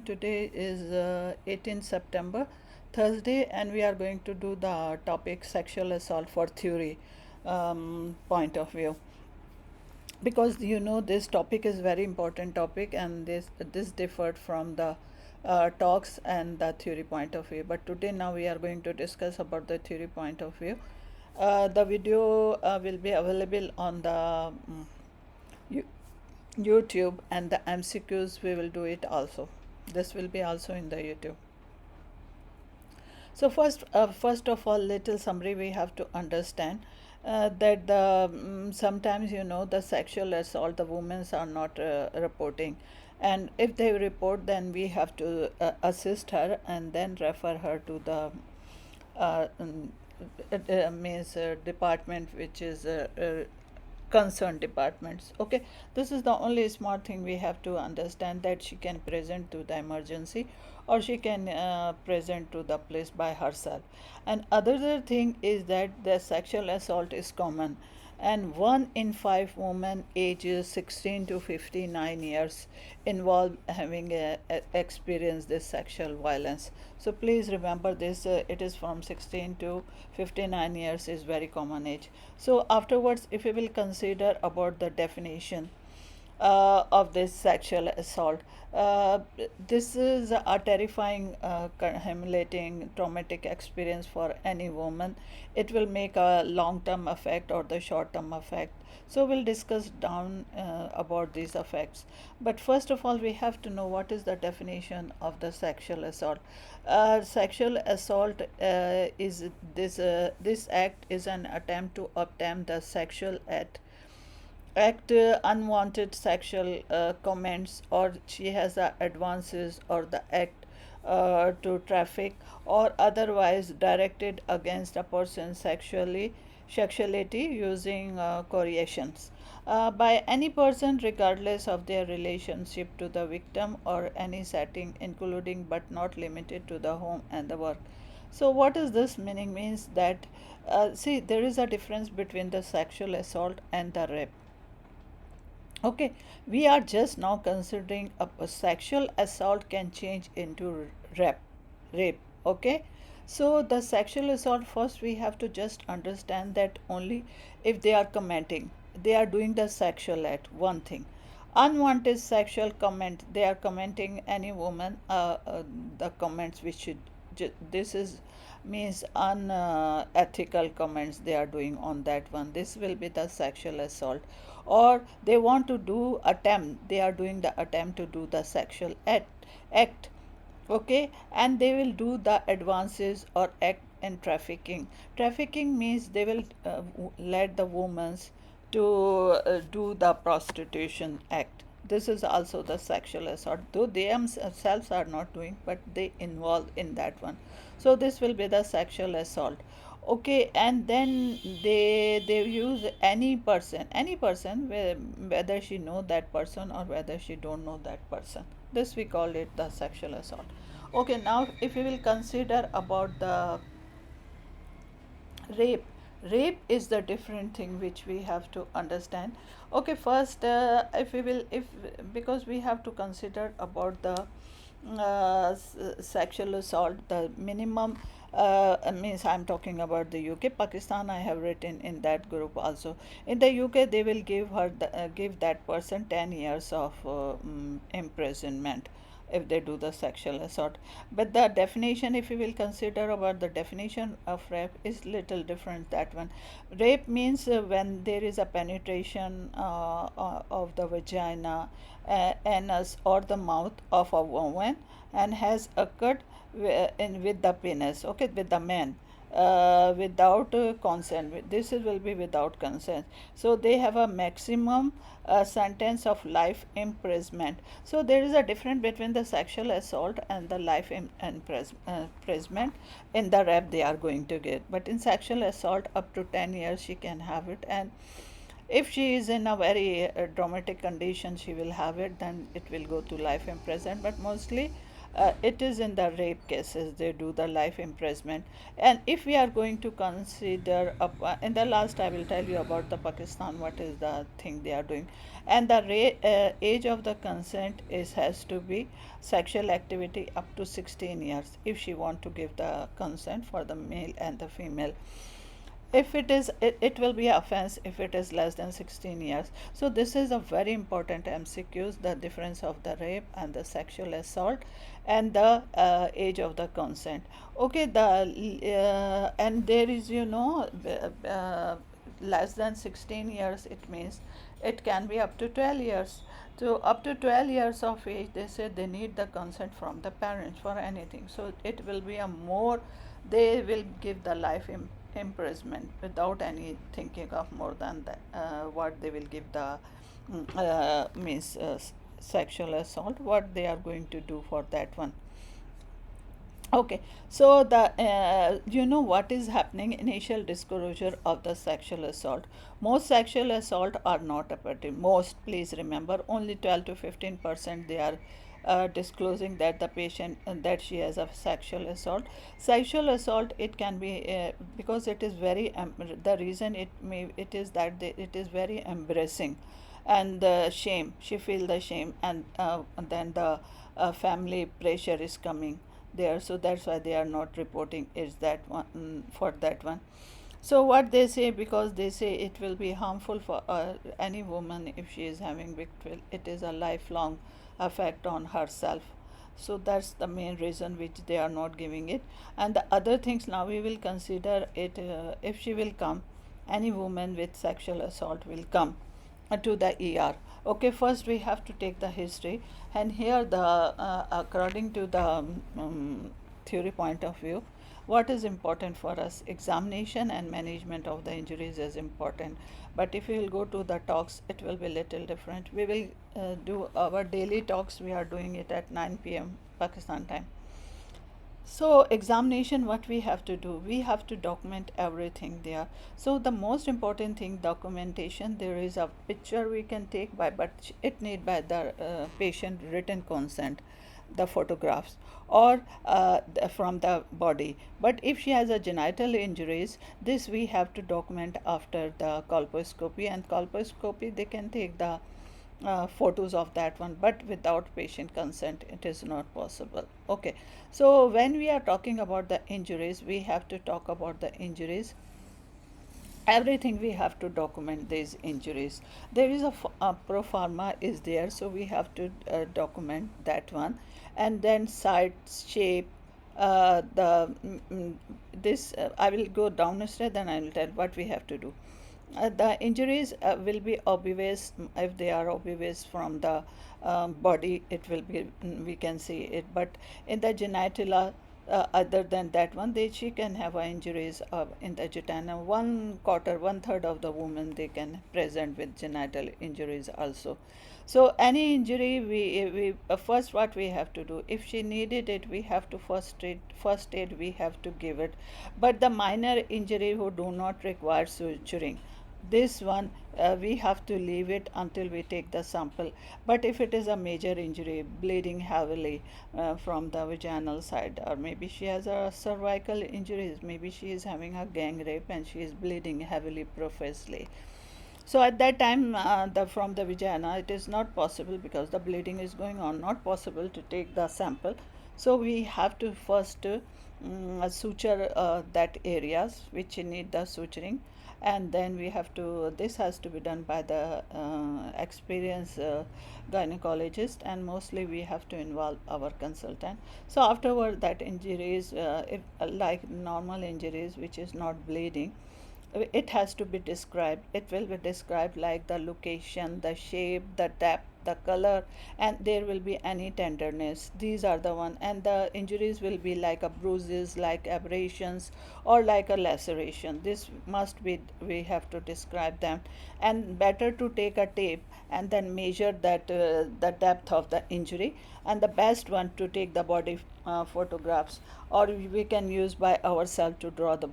time today is 18 September, Thursday, and we are going to do the topic sexual assault for theory point of view, because this topic is very important topic, and this differed from the talks and the theory point of view. But today now we are going to discuss about the theory point of view. The video will be available on the You- YouTube, and the MCQs we will do it also. This will be also in the YouTube. So first of all, little summary we have to understand that sometimes the sexual assault the women are not reporting, and if they report, then we have to assist her and then refer her to the uh, um, means department which is concerned departments. Okay, this is the only smart thing we have to understand, that she can present to the emergency, or she can present to the place by herself. And other thing is that the sexual assault is common, and 1 in 5 women ages 16 to 59 years involved having experienced this sexual violence. So please remember this, it is from 16 to 59 years is very common age. So afterwards, if we will consider about the definition of this sexual assault. This is a terrifying, humiliating, traumatic experience for any woman. It will make a long-term effect or the short-term effect. So we'll discuss down about these effects. But first of all, we have to know what is the definition of the sexual assault. Sexual assault is this act is an attempt to obtain the sexual act unwanted sexual comments, or she has advances, or the act to traffic or otherwise directed against a person sexuality using coercions by any person regardless of their relationship to the victim or any setting, including but not limited to the home and the work. So what is this meaning? Means that see, there is a difference between the sexual assault and the rape. Okay, we are just now considering a sexual assault can change into rape. Rape. Okay, so the sexual assault, first we have to just understand that only if they are commenting, they are doing the sexual act. One thing, unwanted sexual comment, they are commenting any woman. The comments which should this is means unethical comments they are doing on that one. This will be the sexual assault. Or they want to do attempt, they are doing the attempt to do the sexual act. Okay, and they will do the advances or act in trafficking. Trafficking means they will let the women to do the prostitution act. This is also the sexual assault, though they themselves are not doing, but they involve in that one. So this will be the sexual assault. Okay, and then they use any person, whether she know that person or whether she don't know that person. This we call it the sexual assault. Okay, now if we will consider about the rape. Rape is the different thing which we have to understand. Okay, first if we will if because we have to consider about the sexual assault, the minimum means I'm talking about the UK. Pakistan I have written in that group also. In the UK they will give that person 10 years of imprisonment if they do the sexual assault. But the definition, if we will consider about the definition of rape, is little different. That one, rape means when there is a penetration of the vagina, anus, or the mouth of a woman, and has occurred with the penis. Okay, with the man, without consent. This will be without consent. So they have a maximum sentence of life imprisonment. So there is a difference between the sexual assault and the life imprisonment. In the rape they are going to get, but in sexual assault up to 10 years she can have it. And if she is in a very dramatic condition, she will have it, then it will go to life imprisonment. But mostly It is in the rape cases they do the life imprisonment. And if we are going to consider in the last I will tell you about the Pakistan, what is the thing they are doing. And the age of the consent is has to be sexual activity up to 16 years if she want to give the consent for the male and the female. If it is, it will be offense if it is less than 16 years. So this is a very important MCQs, the difference of the rape and the sexual assault and the age of the consent. Okay, the and there is, less than 16 years, it means it can be up to 12 years. So up to 12 years of age, they say they need the consent from the parents for anything. So it will be a more, they will give the life imprisonment without any thinking of more than that, what they will give the means sexual assault, what they are going to do for that one. Okay, so the what is happening, initial disclosure of the sexual assault. Most sexual assault are not approved. Most, please remember, only 12 to 15% they are disclosing that the patient that she has a sexual assault. Sexual assault, it can be because it is very the reason it is that it is very embarrassing, and the shame, she feel the shame, and then the family pressure is coming there, so that's why they are not reporting is that one, for that one. So what they say, because they say it will be harmful for any woman if she is having victim, it is a lifelong effect on herself. So that's the main reason which they are not giving it. And the other things, now we will consider it, if she will come, any woman with sexual assault will come to the ER. Okay, first we have to take the history, and here the according to the theory point of view, what is important for us, examination and management of the injuries is important. But if we will go to the talks, it will be little different. We will do our daily talks, we are doing it at 9 p.m. Pakistan time. So examination, what we have to do, we have to document everything there. So the most important thing, documentation, there is a picture we can take by, but it need by the patient written consent, the photographs, or from the body. But if she has a genital injuries, this we have to document after the colposcopy, and colposcopy they can take the photos of that one, but without patient consent it is not possible. Okay, so when we are talking about the injuries, we have to talk about the injuries, everything we have to document these injuries. There is a pro forma is there, so we have to document that one. And then site shape, the this I will go down a step, then I will tell what we have to do. The injuries will be obvious, if they are obvious from the body, it will be, we can see it. But in the genitalia, other than that one, she can have injuries in the genitalia. One quarter, one third of the women, they can present with genital injuries also. So any injury, we first what we have to do, if she needed it, we have to first aid we have to give it. But the minor injury who do not require suturing, this one we have to leave it until we take the sample. But if it is a major injury, bleeding heavily from the vaginal side, or maybe she has a cervical injuries, maybe she is having a gang rape and she is bleeding heavily profusely, so at that time, from the vagina, it is not possible because the bleeding is going on, not possible to take the sample. So we have to first suture that areas which need the suturing, and then we have to, this has to be done by the experienced gynecologist, and mostly we have to involve our consultant. So afterward, that injuries, if like normal injuries which is not bleeding, it has to be described. It will be described like the location, the shape, the depth, the color, and there will be any tenderness. These are the one, and the injuries will be like a bruises, like abrasions, or like a laceration. This must be, we have to describe them, and better to take a tape and then measure that the depth of the injury, and the best one to take the body photographs, or we can use by ourselves to draw the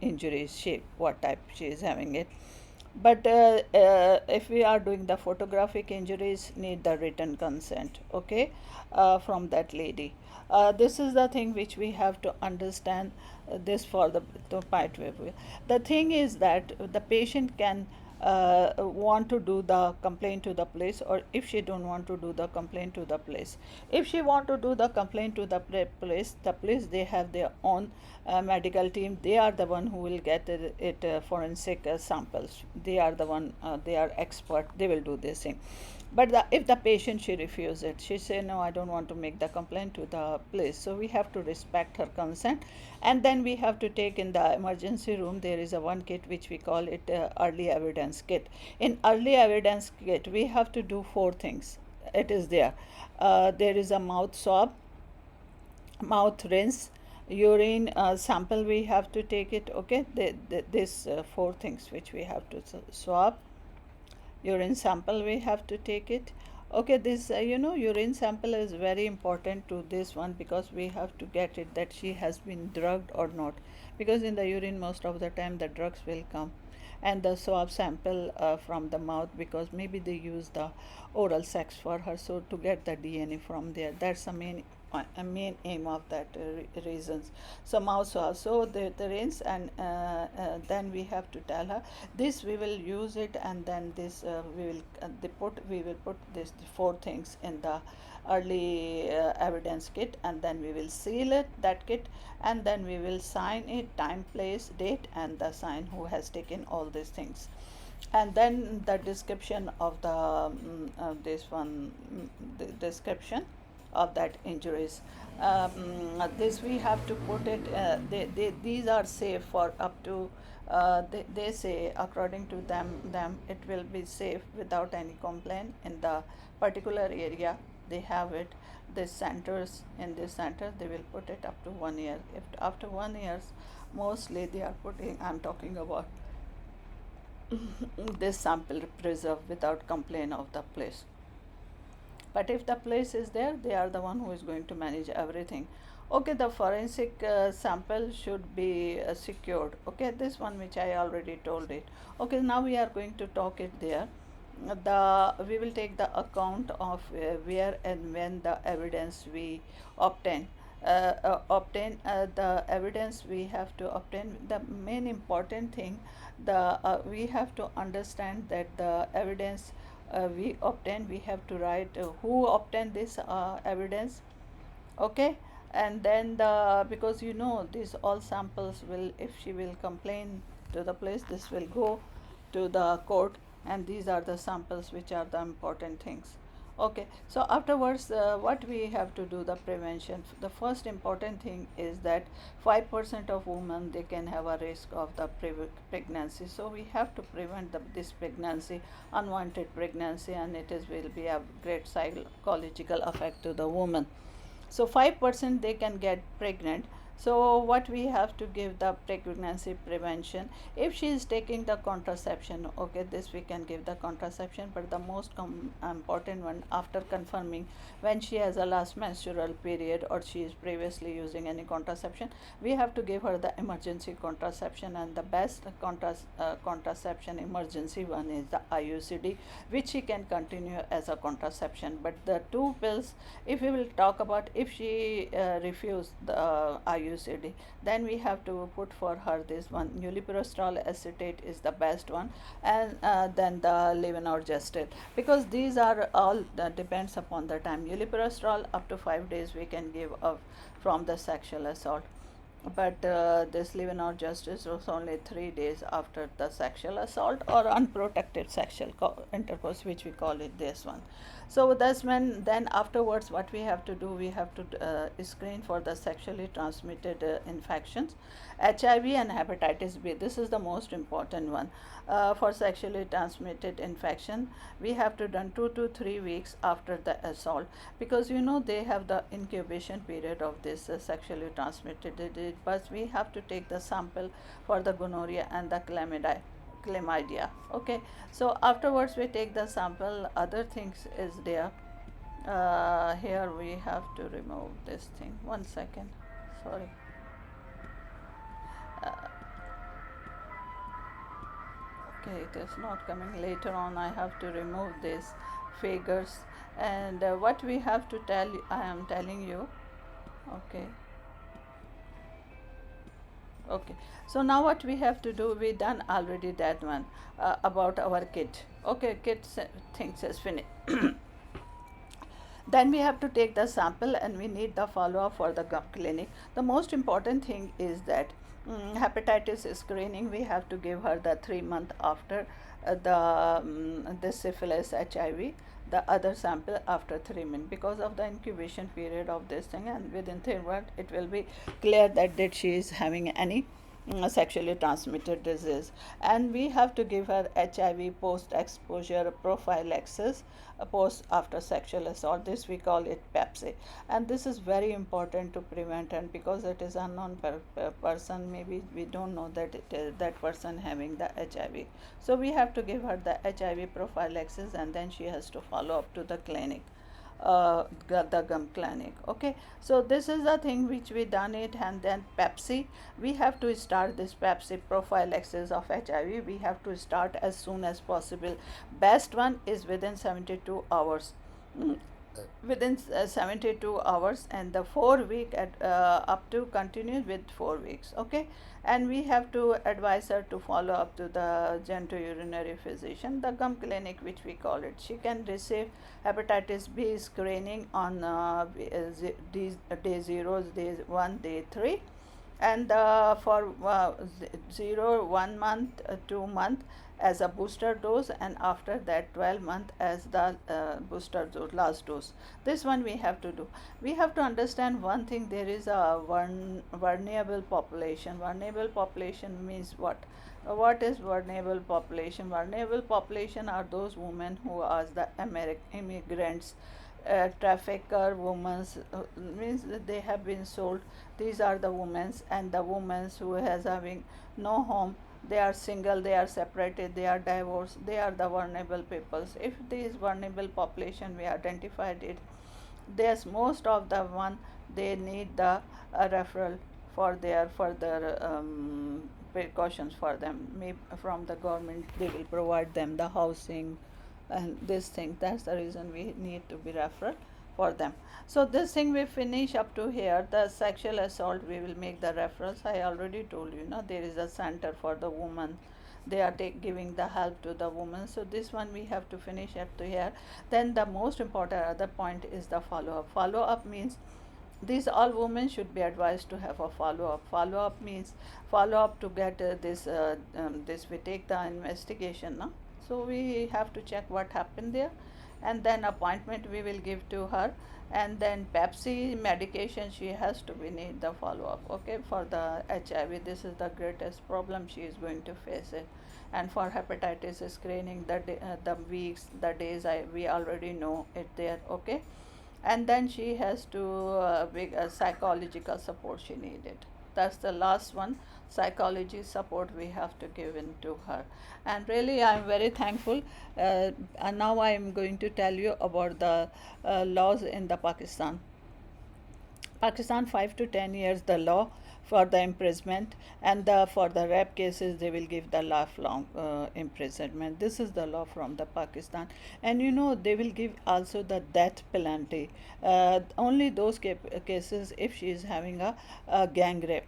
injury shape, what type she is having it. But if we are doing the photographic injuries, need the written consent, okay, from that lady. This is the thing which we have to understand, this for the part where the thing is that the patient can want to do the complaint to the police, or if she don't want to do the complaint to the police. If she want to do the complaint to the police, the police, they have their own medical team. They are the one who will get it forensic samples. They are the one, they are expert, they will do this thing. But if the patient, she refuse it, she say no, I don't want to make the complaint to the police, so we have to respect her consent. And then we have to take in the emergency room, there is a one kit which we call it early evidence kit. In early evidence kit we have to do four things. It is there. There is a mouth swab, mouth rinse, urine sample we have to take it, okay. This four things which we have to swab, urine sample we have to take it, okay. This urine sample is very important to this one, because we have to get it that she has been drugged or not, because in the urine most of the time the drugs will come. And the swab sample from the mouth, because maybe they use the oral sex for her, so to get the DNA from there, that's the main aim of that reasons. So mouth swab, so the rinse, and then we have to tell her this we will use it, and then this we will put this four things in the early evidence kit, and then we will seal it, that kit, and then we will sign it, time, place, date, and the sign who has taken all these things. And then the description of the this one, the description of that injuries. This we have to put it, these are safe for up to they say according to them it will be safe without any complaint in the particular area they have it. This centers, in this center they will put it up to 1 year. If after 1 years, mostly they are putting, I'm talking about this sample preserved without complaint of the place. But if the place is there, they are the one who is going to manage everything. Okay, the forensic sample should be secured. Okay, this one which I already told it. Okay, now we are going to talk it there. We will take the account of where and when the evidence we obtain. Obtain the evidence we have to obtain. The main important thing, we have to understand that the evidence we obtain, we have to write who obtained this evidence, okay. And then because these all samples will, if she will complain to the police, this will go to the court, and these are the samples which are the important things, okay. So afterwards, what we have to do, the prevention, the first important thing is that 5% of women, they can have a risk of the pregnancy, so we have to prevent this pregnancy, unwanted pregnancy, and it is will be a great psychological effect to the woman. So 5% they can get pregnant. So what we have to give the pregnancy prevention, if she is taking the contraception, okay, this we can give the contraception. But the most important one, after confirming when she has a last menstrual period, or she is previously using any contraception, we have to give her the emergency contraception. And the best contraception emergency one is the IUCD, which she can continue as a contraception. But the two pills, if we will talk about, if she refuse the IUCD, then we have to put for her this one, nulipirostol acetate is the best one, and then the levonorgestrel, because these are all depends upon the time. Nulipirostol up to 5 days we can give from the sexual assault, but this levonorgestrel was only 3 days after the sexual assault or unprotected sexual intercourse, which we call it this one. So that's when, then afterwards what we have to do, we have to screen for the sexually transmitted infections, HIV and hepatitis B. This is the most important one. For sexually transmitted infection, we have to done 2 to 3 weeks after the assault, because they have the incubation period of this sexually transmitted disease. But we have to take the sample for the gonorrhea and the chlamydia, okay. So afterwards we take the sample. Other things is there. Here we have to remove this thing, 1 second, sorry. Okay, it is not coming. Later on I have to remove these figures. And what we have to tell, I am telling you. Okay. Okay, so now what we have to do, we done already that one, about our kit. Okay, things is finished. Then we have to take the sample and we need the follow up for the gum clinic. The most important thing is that hepatitis screening, we have to give her the 3 month after the syphilis HIV, the other sample after 3 months, because of the incubation period of this thing, and within 3 months it will be clear that she is having any sexually transmitted disease. And we have to give her HIV post exposure prophylaxis, post after sexual assault. This we call it PEPSI, and this is very important to prevent. And because it is unknown person, maybe we don't know that it is that person having the HIV. So we have to give her the HIV prophylaxis, and then she has to follow up to the clinic, the gum clinic. Okay, so this is the thing which we done it. And then Pepsi, we have to start this Pepsi prophylaxis of HIV, we have to start as soon as possible. Best one is within 72 hours. Mm, within 72 hours, and the 4 week at up to continue with 4 weeks. Okay, and we have to advise her to follow up to the genitourinary physician, the gum clinic which we call it. She can receive hepatitis B screening on day 0, day 1, day 3, and for 1 month, 2 month as a booster dose, and after that 12 month as the booster dose, last dose. This one we have to do. We have to understand one thing, there is a vulnerable population. Vulnerable population means what? What is vulnerable population? Vulnerable population are those women who are the immigrants, trafficker women, means that they have been sold. These are the women, and the women who has having no home, they are single, they are separated, they are divorced, they are the vulnerable peoples. If these vulnerable population we identified it, there's most of the one, they need the referral for their further precautions for them. Maybe from the government they will provide them the housing and this thing. That's the reason we need to be referred for them. So this thing we finish up to here. The sexual assault, we will make the referrals. I already told you, there is a center for the woman, they are giving the help to the woman. So this one we have to finish up to here. Then the most important other point is the follow up. Follow up means these all women should be advised to have a follow up. Follow up means follow up to get this we take the investigation, no? So we have to check what happened there, and then appointment we will give to her. And then Pepsi medication, she has to be need the follow up. Okay, for the HIV, this is the greatest problem she is going to face it. And for hepatitis screening, the weeks, the days, we already know it there. Okay, and then she has to big psychological support she needed. That's the last one, psychology support we have to give in to her. And really I'm very thankful. And now I am going to tell you about the laws in the Pakistan, 5 to 10 years the law for the imprisonment, and for the rape cases they will give the lifelong imprisonment. This is the law from the Pakistan. And they will give also the death penalty, only those cases if she is having a gang rape.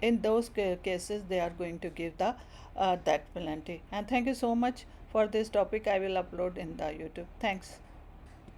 In those cases they are going to give the death penalty. And thank you so much for this topic. I will upload in the YouTube. Thanks.